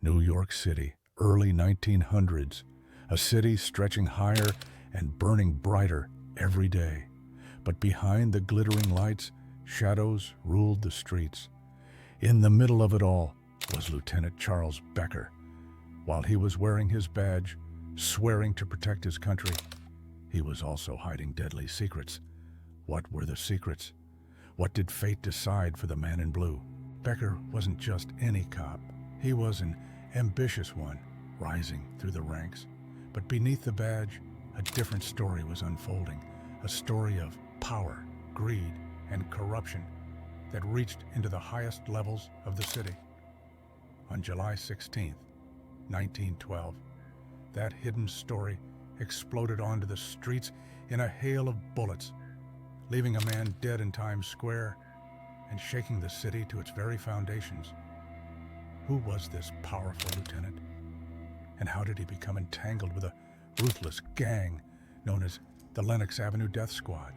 New York City, early 1900s, a city stretching higher and burning brighter every day. But behind the glittering lights, shadows ruled the streets. In the middle of it all was Lieutenant Charles Becker. While he was wearing his badge, swearing to protect his country, he was also hiding deadly secrets. What were the secrets? What did fate decide for the man in blue? Becker wasn't just any cop. He was an ambitious one, rising through the ranks. But beneath the badge, a different story was unfolding, a story of power, greed, and corruption that reached into the highest levels of the city. On July 16th, 1912, that hidden story exploded onto the streets in a hail of bullets, leaving a man dead in Times Square and shaking the city to its very foundations. Who was this powerful lieutenant? And how did he become entangled with a ruthless gang known as the Lenox Avenue Death Squad?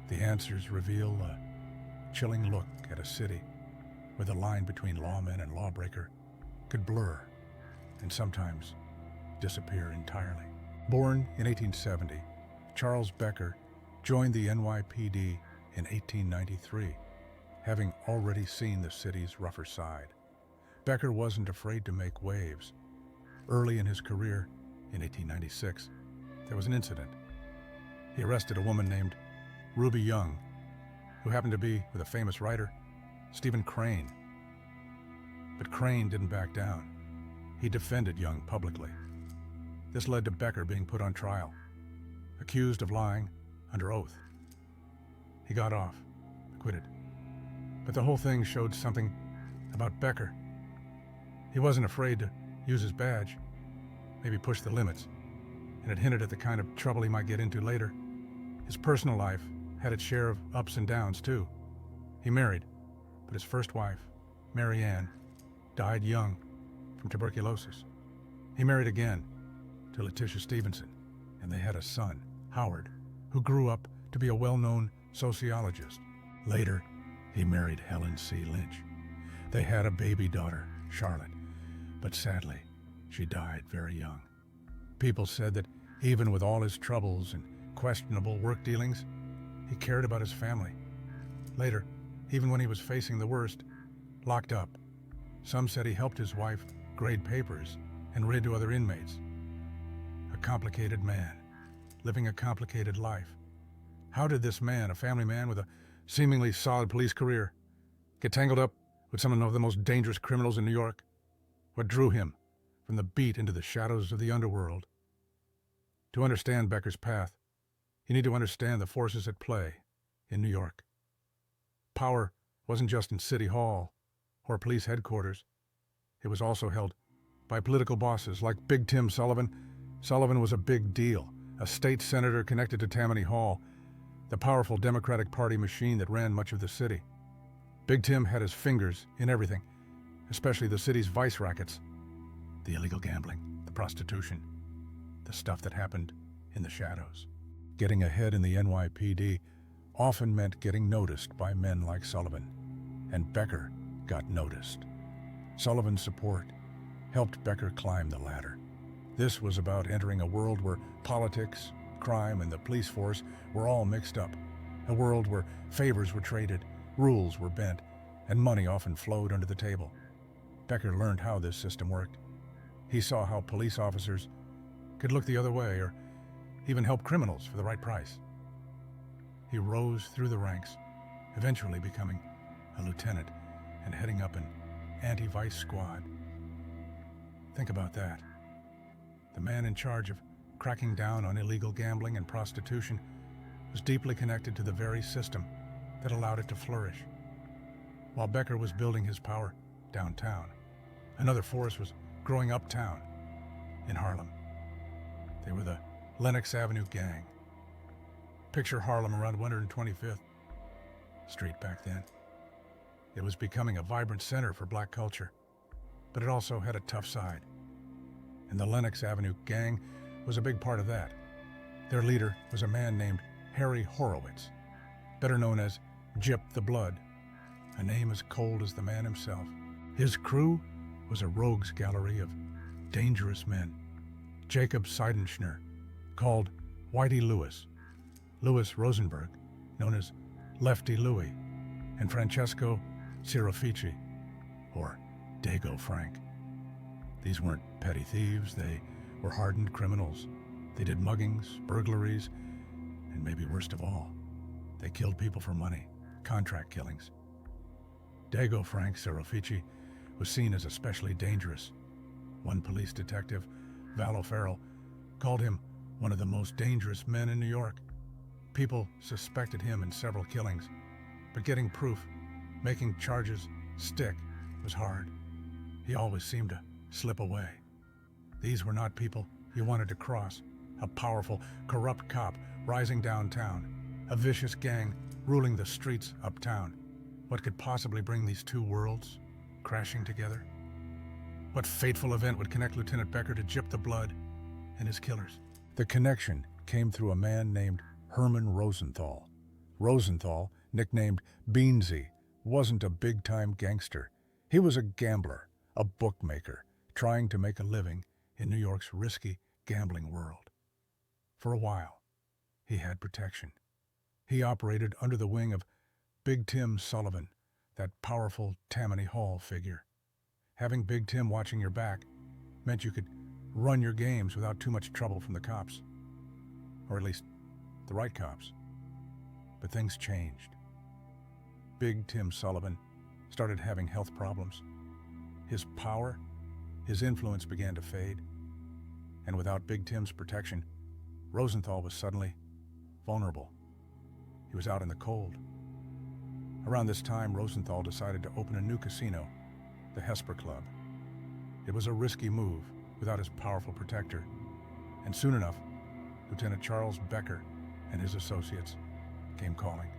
The answers reveal a chilling look at a city where the line between lawman and lawbreaker could blur and sometimes disappear entirely. Born in 1870, Charles Becker joined the NYPD in 1893, having already seen the city's rougher side. Becker wasn't afraid to make waves. Early in his career, in 1896, there was an incident. He arrested a woman named Ruby Young, who happened to be with a famous writer, Stephen Crane. But Crane didn't back down. He defended Young publicly. This led to Becker being put on trial, accused of lying under oath. He got off, acquitted. But the whole thing showed something about Becker. He wasn't afraid to use his badge, maybe push the limits, and it hinted at the kind of trouble he might get into later. His personal life had its share of ups and downs, too. He married, but his first wife, Mary Ann, died young from tuberculosis. He married again to Letitia Stevenson, and they had a son, Howard, who grew up to be a well-known sociologist. Later, he married Helen C. Lynch. They had a baby daughter, Charlotte, but sadly, she died very young. People said that even with all his troubles and questionable work dealings, he cared about his family. Later, even when he was facing the worst, locked up, some said he helped his wife grade papers and read to other inmates. A complicated man, living a complicated life. How did this man, a family man with a seemingly solid police career, get tangled up with some of the most dangerous criminals in New York? What drew him from the beat into the shadows of the underworld? To understand Becker's path, you need to understand the forces at play in New York. Power wasn't just in City Hall or police headquarters. It was also held by political bosses like Big Tim Sullivan. Sullivan was a big deal, a state senator connected to Tammany Hall, the powerful Democratic Party machine that ran much of the city. Big Tim had his fingers in everything, especially the city's vice rackets, the illegal gambling, the prostitution, the stuff that happened in the shadows. Getting ahead in the NYPD often meant getting noticed by men like Sullivan, and Becker got noticed. Sullivan's support helped Becker climb the ladder. This was about entering a world where politics, crime, and the police force were all mixed up, a world where favors were traded, rules were bent, and money often flowed under the table. Becker learned how this system worked. He saw how police officers could look the other way or even help criminals for the right price. He rose through the ranks, eventually becoming a lieutenant and heading up an anti-vice squad. Think about that. The man in charge of cracking down on illegal gambling and prostitution was deeply connected to the very system that allowed it to flourish. While Becker was building his power downtown, another force was growing uptown in Harlem. They were the Lenox Avenue Gang. Picture Harlem around 125th Street back then. It was becoming a vibrant center for black culture, but it also had a tough side. And the Lenox Avenue Gang was a big part of that. Their leader was a man named Harry Horowitz, better known as Gyp the Blood, a name as cold as the man himself. His crew was a rogues gallery of dangerous men. Jacob Seidenschner, called Whitey Lewis, Louis Rosenberg, known as Lefty Louie, and Francesco Cirofici, or Dago Frank. These weren't petty thieves, they were hardened criminals. They did muggings, burglaries, and maybe worst of all, they killed people for money, contract killings. Dago Frank Cirofici was seen as especially dangerous. One police detective, Val O'Farrell, called him one of the most dangerous men in New York. People suspected him in several killings, but getting proof, making charges stick, was hard. He always seemed to slip away. These were not people you wanted to cross. A powerful, corrupt cop rising downtown, a vicious gang ruling the streets uptown. What could possibly bring these two worlds crashing together? What fateful event would connect Lieutenant Becker to Gyp the Blood and his killers? The connection came through a man named Herman Rosenthal. Rosenthal, nicknamed Beansy, wasn't a big-time gangster. He was a gambler, a bookmaker, trying to make a living in New York's risky gambling world. For a while, he had protection. He operated under the wing of Big Tim Sullivan, that powerful Tammany Hall figure. Having Big Tim watching your back meant you could run your games without too much trouble from the cops. Or at least, the right cops. But things changed. Big Tim Sullivan started having health problems. His power, his influence began to fade. And without Big Tim's protection, Rosenthal was suddenly vulnerable. He was out in the cold. Around this time, Rosenthal decided to open a new casino, the Hesper Club. It was a risky move without his powerful protector, and soon enough, Lieutenant Charles Becker and his associates came calling.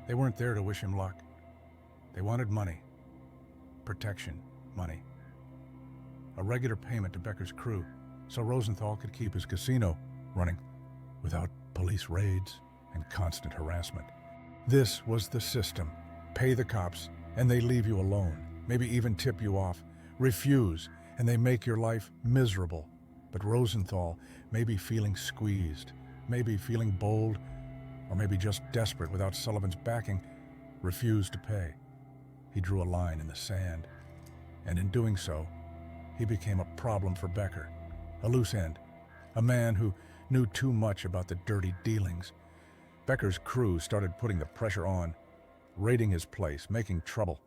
They weren't there to wish him luck. They wanted money. Protection money. A regular payment to Becker's crew so Rosenthal could keep his casino running without police raids and constant harassment. This was the system. Pay the cops and they leave you alone, maybe even tip you off. Refuse and they make your life miserable. But Rosenthal, maybe feeling squeezed, maybe feeling bold, or maybe just desperate without Sullivan's backing, refused to pay. He drew a line in the sand, and in doing so, he became a problem for Becker, a loose end, a man who knew too much about the dirty dealings. Becker's crew started putting the pressure on, raiding his place, making trouble.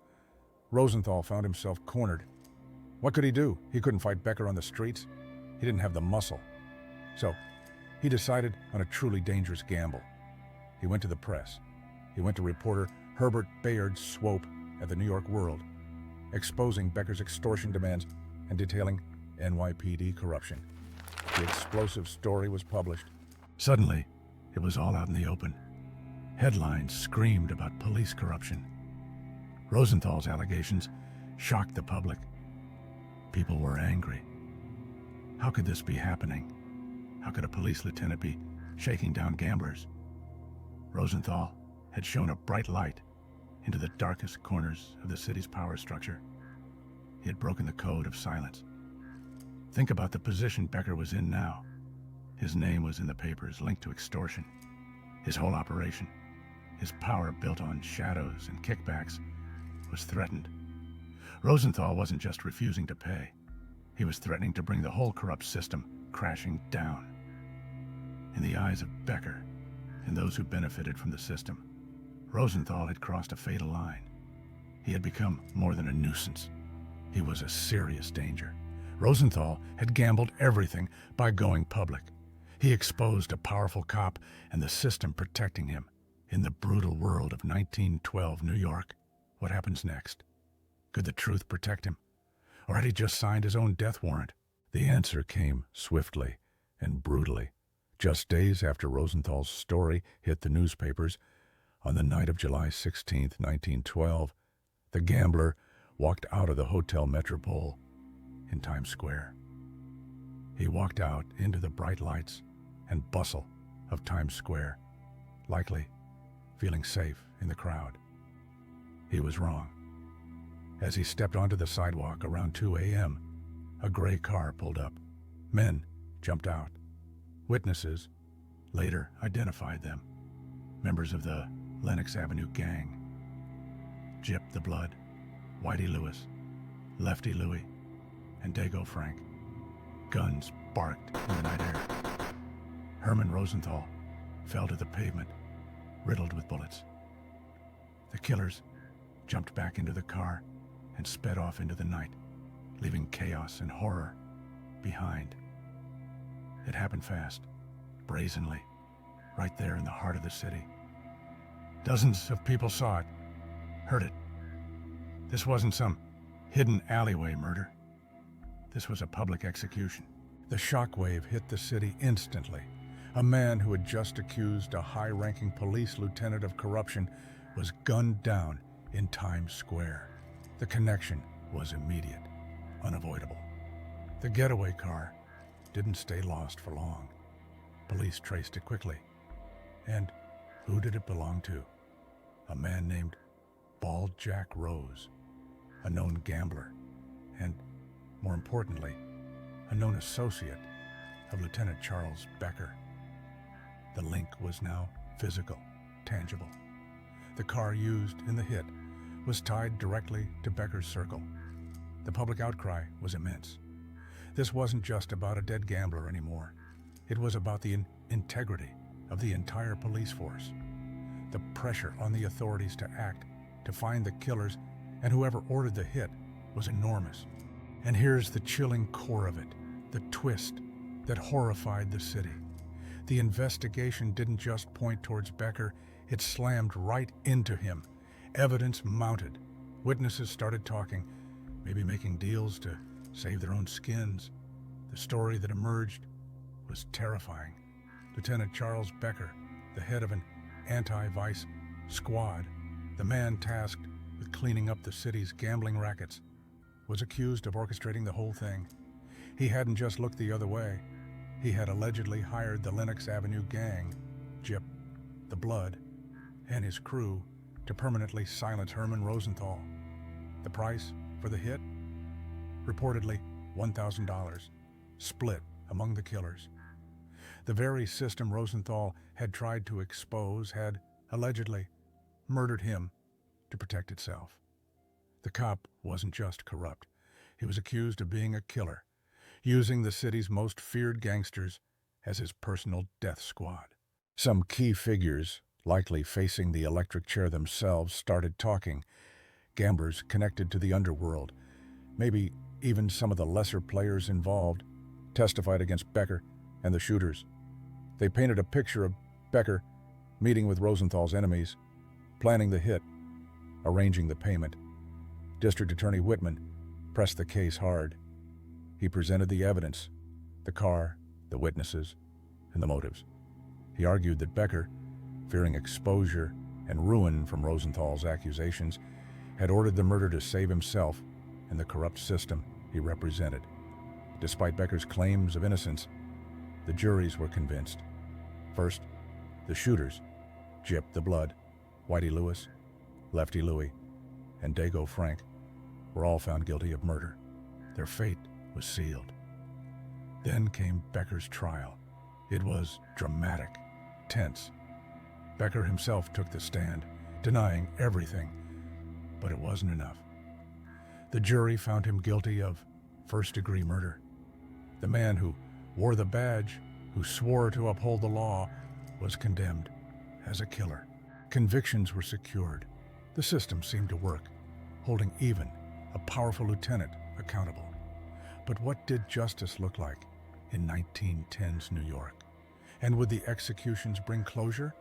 Rosenthal found himself cornered. What could he do? He couldn't fight Becker on the streets. He didn't have the muscle. So, he decided on a truly dangerous gamble. He went to the press. He went to reporter Herbert Bayard Swope at the New York World, exposing Becker's extortion demands and detailing NYPD corruption. The explosive story was published. Suddenly, it was all out in the open. Headlines screamed about police corruption. Rosenthal's allegations shocked the public. People were angry. How could this be happening? How could a police lieutenant be shaking down gamblers? Rosenthal had shone a bright light into the darkest corners of the city's power structure. He had broken the code of silence. Think about the position Becker was in now. His name was in the papers, linked to extortion. His whole operation, his power built on shadows and kickbacks, was threatened. Rosenthal wasn't just refusing to pay. He was threatening to bring the whole corrupt system crashing down. In the eyes of Becker and those who benefited from the system, Rosenthal had crossed a fatal line. He had become more than a nuisance. He was a serious danger. Rosenthal had gambled everything by going public. He exposed a powerful cop and the system protecting him. In the brutal world of 1912 New York, what happens next? Could the truth protect him? Or had he just signed his own death warrant? The answer came swiftly and brutally. Just days after Rosenthal's story hit the newspapers, on the night of July 16, 1912, the gambler walked out of the Hotel Metropole in Times Square. He walked out into the bright lights and bustle of Times Square, likely feeling safe in the crowd. He was wrong. As he stepped onto the sidewalk around 2 a.m., a gray car pulled up. Men jumped out. Witnesses later identified them. Members of the Lenox Avenue gang. Gyp the Blood, Whitey Lewis, Lefty Louie, and Dago Frank. Guns barked in the night air. Herman Rosenthal fell to the pavement, riddled with bullets. The killers jumped back into the car and sped off into the night, leaving chaos and horror behind. It happened fast, brazenly, right there in the heart of the city. Dozens of people saw it, heard it. This wasn't some hidden alleyway murder. This was a public execution. The shockwave hit the city instantly. A man who had just accused a high-ranking police lieutenant of corruption was gunned down in Times Square. The connection was immediate, unavoidable. The getaway car didn't stay lost for long. Police traced it quickly. And who did it belong to? A man named Bald Jack Rose, a known gambler, and, more importantly, a known associate of Lieutenant Charles Becker. The link was now physical, tangible. The car used in the hit was tied directly to Becker's circle. The public outcry was immense. This wasn't just about a dead gambler anymore. It was about the integrity of the entire police force. The pressure on the authorities to act, to find the killers, and whoever ordered the hit was enormous. And here's the chilling core of it, the twist that horrified the city. The investigation didn't just point towards Becker, it slammed right into him. Evidence mounted. Witnesses started talking, maybe making deals to save their own skins. The story that emerged was terrifying. Lieutenant Charles Becker, the head of an anti-vice squad, the man tasked with cleaning up the city's gambling rackets, was accused of orchestrating the whole thing. He hadn't just looked the other way. He had allegedly hired the Lenox Avenue gang, Gyp the Blood, and his crew to permanently silence Herman Rosenthal. The price for the hit? Reportedly $1,000, split among the killers. The very system Rosenthal had tried to expose had, allegedly, murdered him to protect itself. The cop wasn't just corrupt. He was accused of being a killer, using the city's most feared gangsters as his personal death squad. Some key figures, likely facing the electric chair themselves, started talking. Gamblers connected to the underworld, maybe even some of the lesser players involved, testified against Becker and the shooters. They painted a picture of Becker meeting with Rosenthal's enemies, planning the hit, arranging the payment. District Attorney Whitman pressed the case hard. He presented the evidence, the car, the witnesses, and the motives. He argued that Becker, fearing exposure and ruin from Rosenthal's accusations, had ordered the murder to save himself and the corrupt system he represented. Despite Becker's claims of innocence, the juries were convinced. First, the shooters, Gyp the Blood, Whitey Lewis, Lefty Louie, and Dago Frank, were all found guilty of murder. Their fate was sealed. Then came Becker's trial. It was dramatic, tense. Becker himself took the stand, denying everything, but it wasn't enough. The jury found him guilty of first-degree murder. The man who wore the badge, who swore to uphold the law, was condemned as a killer. Convictions were secured. The system seemed to work, holding even a powerful lieutenant accountable. But what did justice look like in 1910's New York? And would the executions bring closure,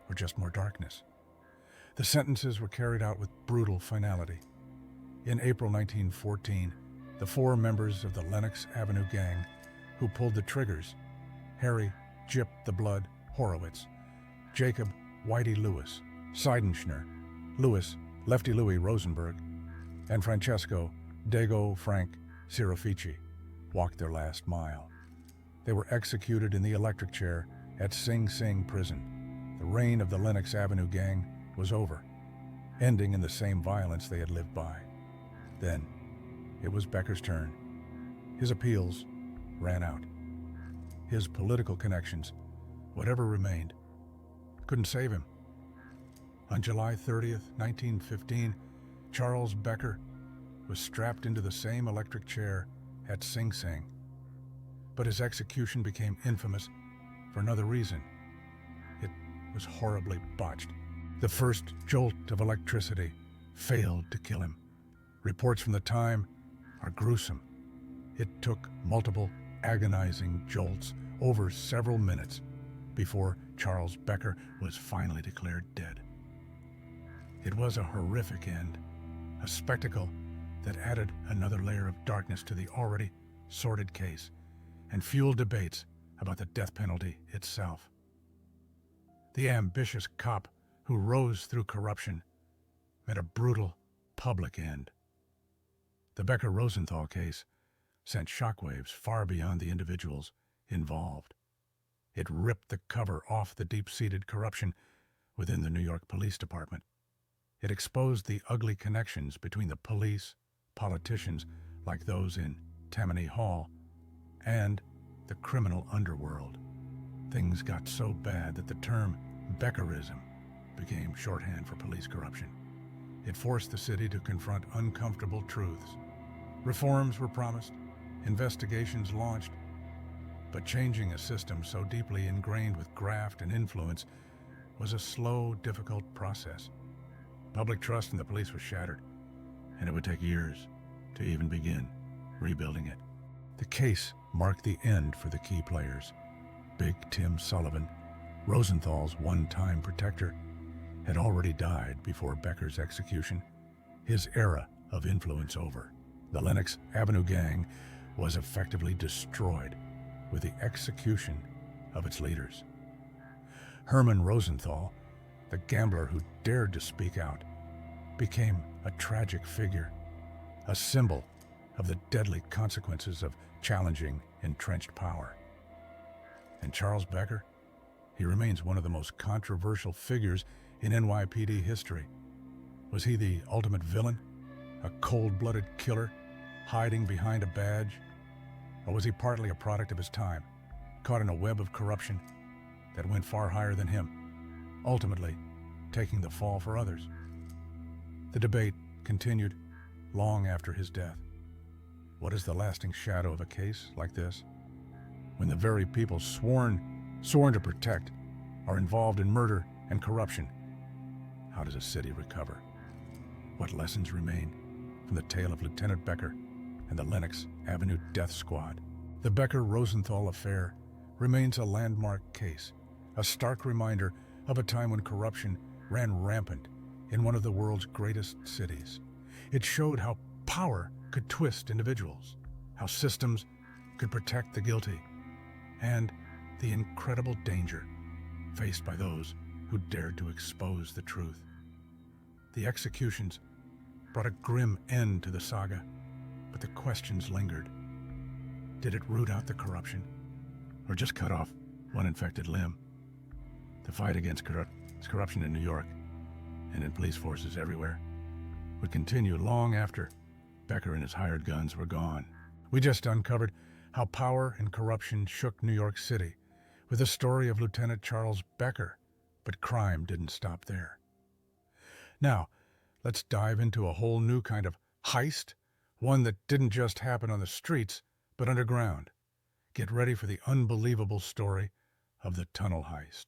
or just more darkness? The sentences were carried out with brutal finality. In April 1914, the 4 members of the Lenox Avenue gang who pulled the triggers, Harry Gyp the Blood Horowitz, Jacob Whitey Lewis, Seidenschner, Louis Lefty Louie Rosenberg, and Francesco Dago Frank Cirofici, walked their last mile. They were executed in the electric chair at Sing Sing Prison. The reign of the Lenox Avenue gang was over, ending in the same violence they had lived by. Then, it was Becker's turn. His appeals ran out. His political connections, whatever remained, couldn't save him. On July 30th, 1915, Charles Becker was strapped into the same electric chair at Sing Sing. But his execution became infamous for another reason. It was horribly botched. The first jolt of electricity failed to kill him. Reports from the time are gruesome. It took multiple agonizing jolts over several minutes before Charles Becker was finally declared dead. It was a horrific end, a spectacle that added another layer of darkness to the already sordid case and fueled debates about the death penalty itself. The ambitious cop who rose through corruption met a brutal public end. The Becker-Rosenthal case sent shockwaves far beyond the individuals involved. It ripped the cover off the deep-seated corruption within the New York Police Department. It exposed the ugly connections between the police, politicians like those in Tammany Hall, and the criminal underworld. Things got so bad that the term Beckerism became shorthand for police corruption. It forced the city to confront uncomfortable truths. Reforms were promised, investigations launched, but changing a system so deeply ingrained with graft and influence was a slow, difficult process. Public trust in the police was shattered, and it would take years to even begin rebuilding it. The case marked the end for the key players. Big Tim Sullivan, Rosenthal's one-time protector, had already died before Becker's execution, his era of influence over. The Lenox Avenue gang was effectively destroyed with the execution of its leaders. Herman Rosenthal, the gambler who dared to speak out, became a tragic figure, a symbol of the deadly consequences of challenging entrenched power. And Charles Becker, he remains one of the most controversial figures in NYPD history. Was he the ultimate villain, a cold-blooded killer hiding behind a badge? Or was he partly a product of his time, caught in a web of corruption that went far higher than him, ultimately taking the fall for others? The debate continued long after his death. What is the lasting shadow of a case like this, when the very people sworn to protect are involved in murder and corruption? How does a city recover? What lessons remain from the tale of Lieutenant Becker and the Lenox Avenue Death Squad? The Becker-Rosenthal affair remains a landmark case, a stark reminder of a time when corruption ran rampant in one of the world's greatest cities. It showed how power could twist individuals, how systems could protect the guilty, and the incredible danger faced by those who dared to expose the truth. The executions brought a grim end to the saga, but the questions lingered. Did it root out the corruption, or just cut off one infected limb? The fight against corruption in New York and in police forces everywhere would continue long after Becker and his hired guns were gone. We just uncovered how power and corruption shook New York City with the story of Lieutenant Charles Becker, but crime didn't stop there. Now, let's dive into a whole new kind of heist, one that didn't just happen on the streets, but underground. Get ready for the unbelievable story of the tunnel heist.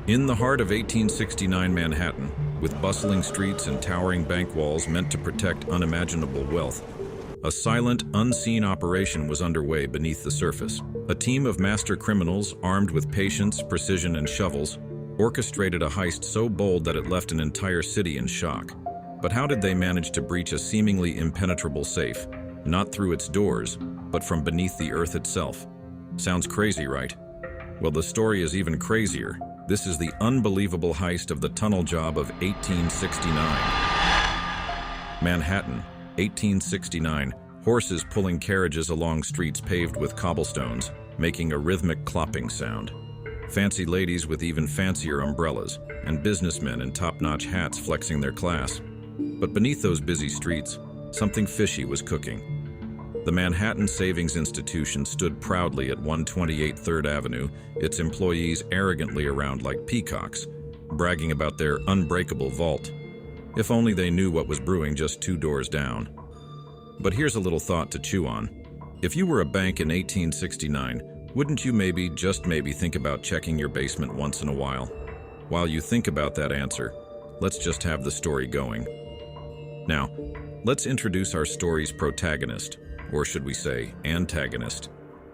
In the heart of 1869 Manhattan, with bustling streets and towering bank walls meant to protect unimaginable wealth, a silent, unseen operation was underway beneath the surface. A team of master criminals, armed with patience, precision, and shovels, orchestrated a heist so bold that it left an entire city in shock. But how did they manage to breach a seemingly impenetrable safe? Not through its doors, but from beneath the earth itself. Sounds crazy, right? Well, the story is even crazier. This is the unbelievable heist of the tunnel job of 1869. Manhattan, 1869. Horses pulling carriages along streets paved with cobblestones, making a rhythmic clopping sound. Fancy ladies with even fancier umbrellas, and businessmen in top-notch hats flexing their class. But beneath those busy streets, something fishy was cooking. The Manhattan Savings Institution stood proudly at 128 3rd Avenue, its employees arrogantly around like peacocks, bragging about their unbreakable vault. If only they knew what was brewing just 2 doors down. But here's a little thought to chew on. If you were a bank in 1869, wouldn't you maybe, just maybe, think about checking your basement once in a while? While you think about that answer, let's just have the story going. Now, let's introduce our story's protagonist, or should we say, antagonist.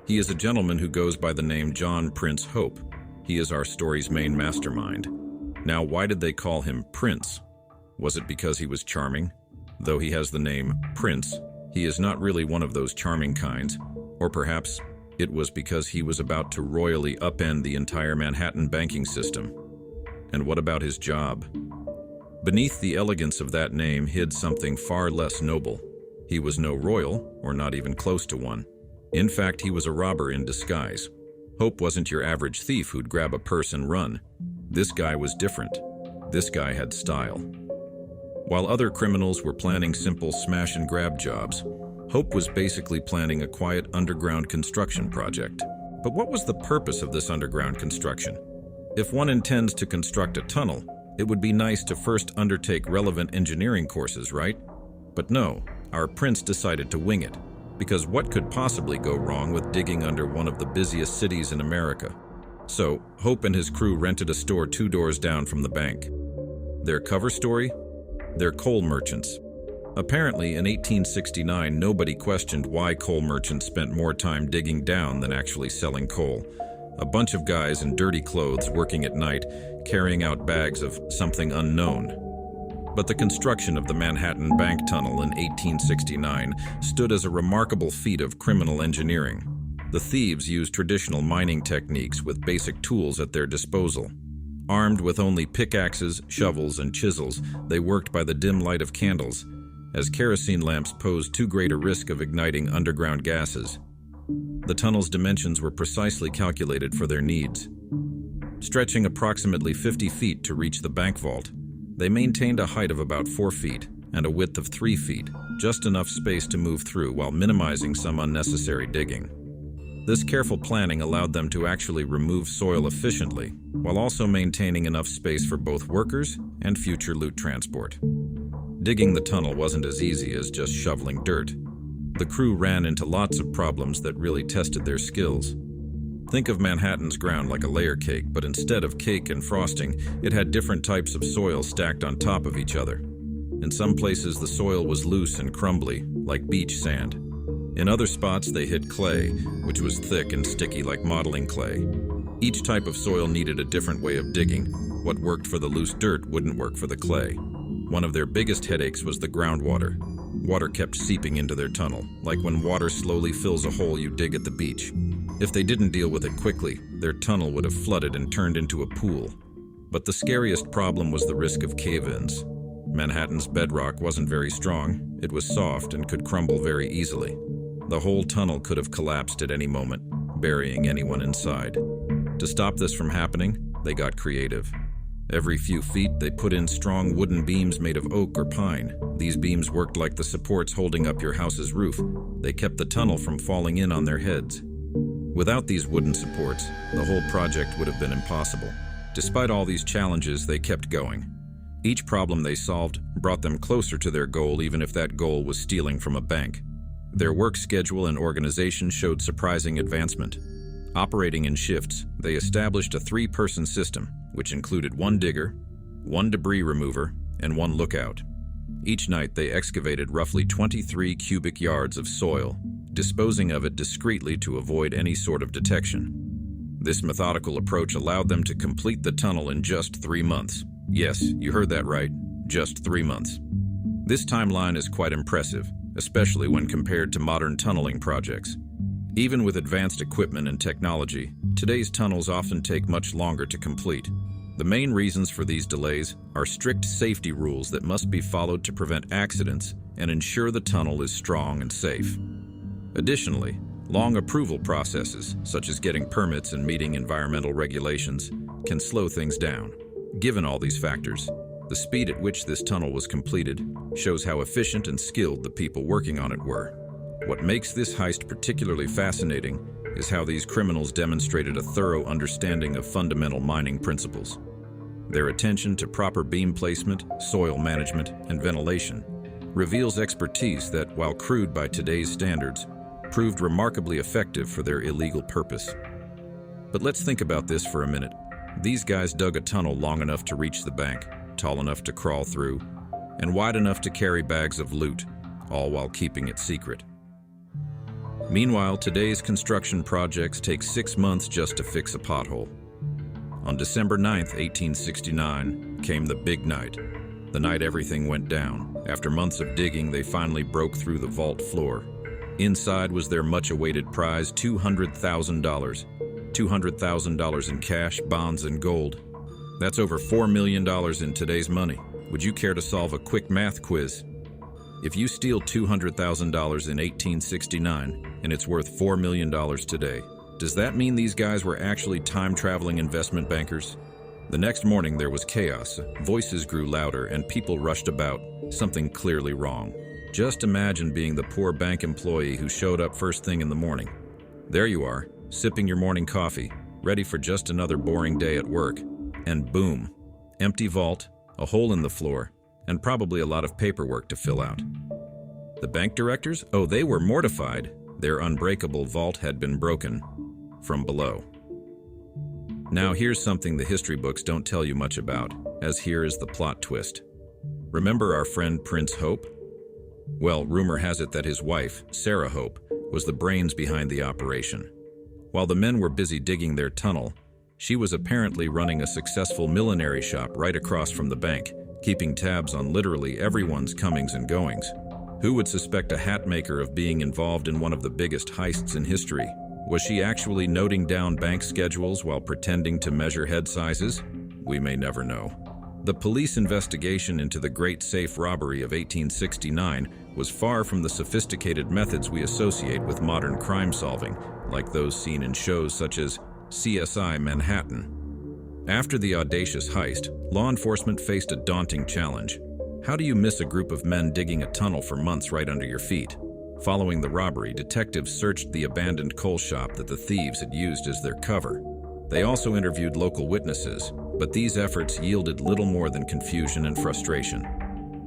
He is a gentleman who goes by the name John Prince Hope. He is our story's main mastermind. Now, why did they call him Prince? Was it because he was charming? Though he has the name Prince, he is not really one of those charming kinds. Or perhaps it was because he was about to royally upend the entire Manhattan banking system. And what about his job? Beneath the elegance of that name hid something far less noble. He was no royal, or not even close to one. In fact, he was a robber in disguise. Hope wasn't your average thief who'd grab a purse and run. This guy was different. This guy had style. While other criminals were planning simple smash-and-grab jobs, Hope was basically planning a quiet underground construction project. But what was the purpose of this underground construction? If one intends to construct a tunnel, it would be nice to first undertake relevant engineering courses, right? But no, our prince decided to wing it, because what could possibly go wrong with digging under one of the busiest cities in America? So, Hope and his crew rented a store 2 doors down from the bank. Their cover story? They're coal merchants. Apparently, in 1869, nobody questioned why coal merchants spent more time digging down than actually selling coal. A bunch of guys in dirty clothes working at night, carrying out bags of something unknown. But the construction of the Manhattan Bank Tunnel in 1869 stood as a remarkable feat of criminal engineering. The thieves used traditional mining techniques with basic tools at their disposal. Armed with only pickaxes, shovels, and chisels, they worked by the dim light of candles, as kerosene lamps posed too great a risk of igniting underground gases. The tunnel's dimensions were precisely calculated for their needs. Stretching approximately 50 feet to reach the bank vault, they maintained a height of about 4 feet and a width of 3 feet, just enough space to move through while minimizing some unnecessary digging. This careful planning allowed them to actually remove soil efficiently, while also maintaining enough space for both workers and future loot transport. Digging the tunnel wasn't as easy as just shoveling dirt. The crew ran into lots of problems that really tested their skills. Think of Manhattan's ground like a layer cake, but instead of cake and frosting, it had different types of soil stacked on top of each other. In some places, the soil was loose and crumbly, like beach sand. In other spots, they hit clay, which was thick and sticky like modeling clay. Each type of soil needed a different way of digging. What worked for the loose dirt wouldn't work for the clay. One of their biggest headaches was the groundwater. Water kept seeping into their tunnel, like when water slowly fills a hole you dig at the beach. If they didn't deal with it quickly, their tunnel would have flooded and turned into a pool. But the scariest problem was the risk of cave-ins. Manhattan's bedrock wasn't very strong. It was soft and could crumble very easily. The whole tunnel could have collapsed at any moment, burying anyone inside. To stop this from happening, they got creative. Every few feet, they put in strong wooden beams made of oak or pine. These beams worked like the supports holding up your house's roof. They kept the tunnel from falling in on their heads. Without these wooden supports, the whole project would have been impossible. Despite all these challenges, they kept going. Each problem they solved brought them closer to their goal, even if that goal was stealing from a bank. Their work schedule and organization showed surprising advancement. Operating in shifts, they established a 3-person system, which included 1 digger, 1 debris remover, and 1 lookout. Each night, they excavated roughly 23 cubic yards of soil, disposing of it discreetly to avoid any sort of detection. This methodical approach allowed them to complete the tunnel in just 3 months. Yes, you heard that right, just 3 months. This timeline is quite impressive, especially when compared to modern tunneling projects. Even with advanced equipment and technology, today's tunnels often take much longer to complete. The main reasons for these delays are strict safety rules that must be followed to prevent accidents and ensure the tunnel is strong and safe. Additionally, Long approval processes, such as getting permits and meeting environmental regulations, can slow things down. Given all these factors, the speed at which this tunnel was completed shows how efficient and skilled the people working on it were. What makes this heist particularly fascinating is how these criminals demonstrated a thorough understanding of fundamental mining principles. Their attention to proper beam placement, soil management, and ventilation reveals expertise that, while crude by today's standards, proved remarkably effective for their illegal purpose. But let's think about this for a minute. These guys dug a tunnel long enough to reach the bank, tall enough to crawl through, and wide enough to carry bags of loot, all while keeping it secret. Meanwhile, today's construction projects take 6 months just to fix a pothole. On December 9, 1869, came the big night, the night everything went down. After months of digging, they finally broke through the vault floor. Inside was their much-awaited prize, $200,000. $200,000 in cash, bonds, and gold. That's over $4 million in today's money. Would you care to solve a quick math quiz? If you steal $200,000 in 1869 and it's worth $4 million today, does that mean these guys were actually time-traveling investment bankers? The next morning there was chaos, voices grew louder, and people rushed about, something clearly wrong. Just imagine being the poor bank employee who showed up first thing in the morning. There you are, sipping your morning coffee, ready for just another boring day at work. And boom, empty vault, a hole in the floor, and probably a lot of paperwork to fill out. The bank directors? Oh, they were mortified. Their unbreakable vault had been broken from below. Now here's something the history books don't tell you much about, as here is the plot twist. Remember our friend Prince Hope? Well, rumor has it that his wife, Sarah Hope, was the brains behind the operation. While the men were busy digging their tunnel, she was apparently running a successful millinery shop right across from the bank, keeping tabs on literally everyone's comings and goings. Who would suspect a hat maker of being involved in one of the biggest heists in history? Was she actually noting down bank schedules while pretending to measure head sizes? We may never know. The police investigation into the Great Safe Robbery of 1869 was far from the sophisticated methods we associate with modern crime solving, like those seen in shows such as CSI Manhattan. After the audacious heist, law enforcement faced a daunting challenge. How do you miss a group of men digging a tunnel for months right under your feet? Following the robbery, detectives searched the abandoned coal shop that the thieves had used as their cover. They also interviewed local witnesses, but these efforts yielded little more than confusion and frustration.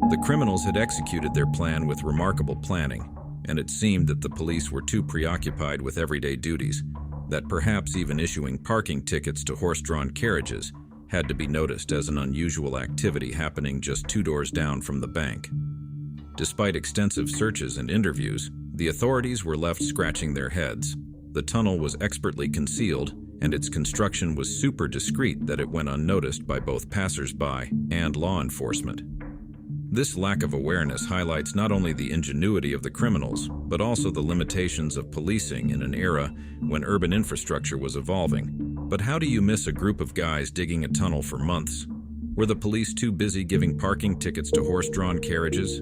The criminals had executed their plan with remarkable planning, and it seemed that the police were too preoccupied with everyday duties, that perhaps even issuing parking tickets to horse-drawn carriages had to be noticed as an unusual activity happening just 2 doors down from the bank. Despite extensive searches and interviews, the authorities were left scratching their heads. The tunnel was expertly concealed, and its construction was super discreet that it went unnoticed by both passers-by and law enforcement. This lack of awareness highlights not only the ingenuity of the criminals, but also the limitations of policing in an era when urban infrastructure was evolving. But how do you miss a group of guys digging a tunnel for months? Were the police too busy giving parking tickets to horse-drawn carriages?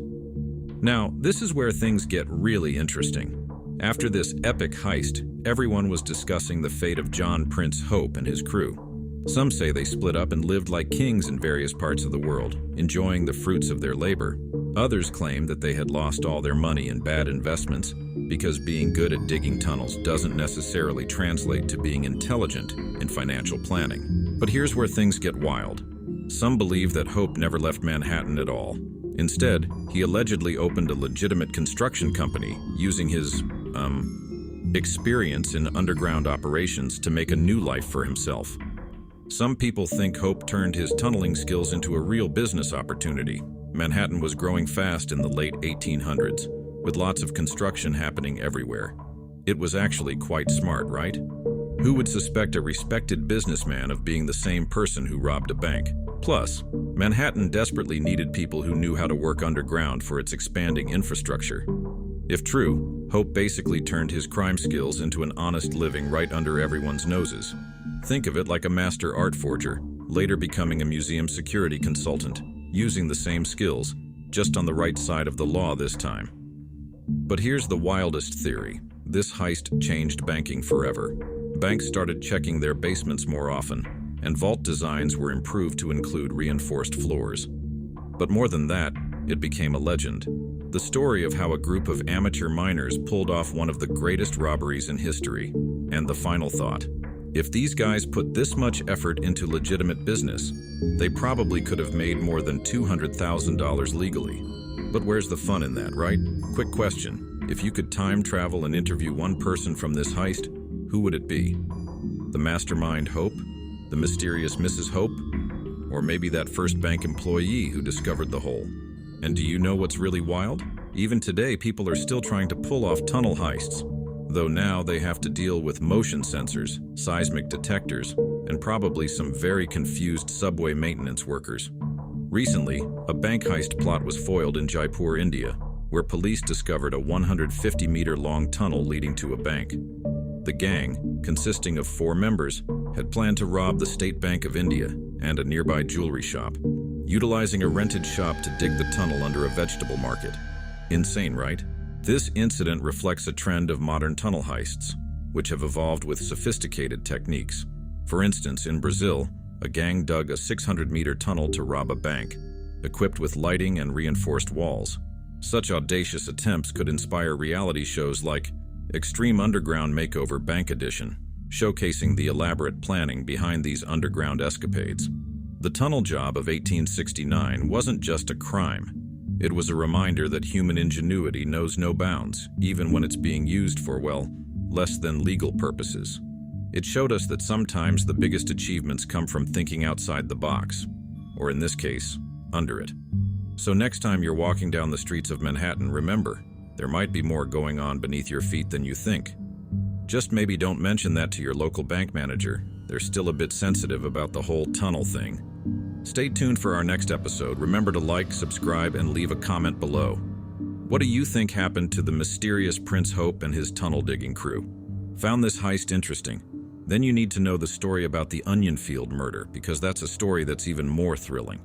Now, this is where things get really interesting. After this epic heist, everyone was discussing the fate of John Prince Hope and his crew. Some say they split up and lived like kings in various parts of the world, enjoying the fruits of their labor. Others claim that they had lost all their money in bad investments because being good at digging tunnels doesn't necessarily translate to being intelligent in financial planning. But here's where things get wild. Some believe that Hope never left Manhattan at all. Instead, he allegedly opened a legitimate construction company using his, experience in underground operations to make a new life for himself. Some people think Hope turned his tunneling skills into a real business opportunity. Manhattan was growing fast in the late 1800s, with lots of construction happening everywhere. It was actually quite smart, right? Who would suspect a respected businessman of being the same person who robbed a bank? Plus, Manhattan desperately needed people who knew how to work underground for its expanding infrastructure. If true, Hope basically turned his crime skills into an honest living right under everyone's noses. Think of it like a master art forger, later becoming a museum security consultant, using the same skills, just on the right side of the law this time. But here's the wildest theory. this heist changed banking forever. Banks started checking their basements more often, and vault designs were improved to include reinforced floors. But more than that, it became a legend. The story of how a group of amateur miners pulled off one of the greatest robberies in history. And the final thought: if these guys put this much effort into legitimate business, they probably could have made more than $200,000 legally. But where's the fun in that, right? Quick question: if you could time travel and interview one person from this heist, who would it be? The mastermind Hope? The mysterious Mrs. Hope? Or maybe that first bank employee who discovered the hole? And do you know what's really wild? Even today, people are still trying to pull off tunnel heists, though now they have to deal with motion sensors, seismic detectors, and probably some very confused subway maintenance workers. Recently, a bank heist plot was foiled in Jaipur, India, where police discovered a 150-meter-long tunnel leading to a bank. The gang, consisting of 4 members, had planned to rob the State Bank of India and a nearby jewelry shop, utilizing a rented shop to dig the tunnel under a vegetable market. Insane, right? This incident reflects a trend of modern tunnel heists, which have evolved with sophisticated techniques. For instance, in Brazil, a gang dug a 600-meter tunnel to rob a bank, equipped with lighting and reinforced walls. Such audacious attempts could inspire reality shows like Extreme Underground Makeover Bank Edition, showcasing the elaborate planning behind these underground escapades. The tunnel job of 1869 wasn't just a crime. It was a reminder that human ingenuity knows no bounds, even when it's being used for, well, less than legal purposes. It showed us that sometimes the biggest achievements come from thinking outside the box, or in this case, under it. So next time you're walking down the streets of Manhattan, remember, there might be more going on beneath your feet than you think. Just maybe don't mention that to your local bank manager. They're still a bit sensitive about the whole tunnel thing. Stay tuned for our next episode. Remember to like, subscribe, and leave a comment below. What do you think happened to the mysterious Prince Hope and his tunnel digging crew? Found this heist interesting? Then you need to know the story about the Onion Field murder, because that's a story that's even more thrilling.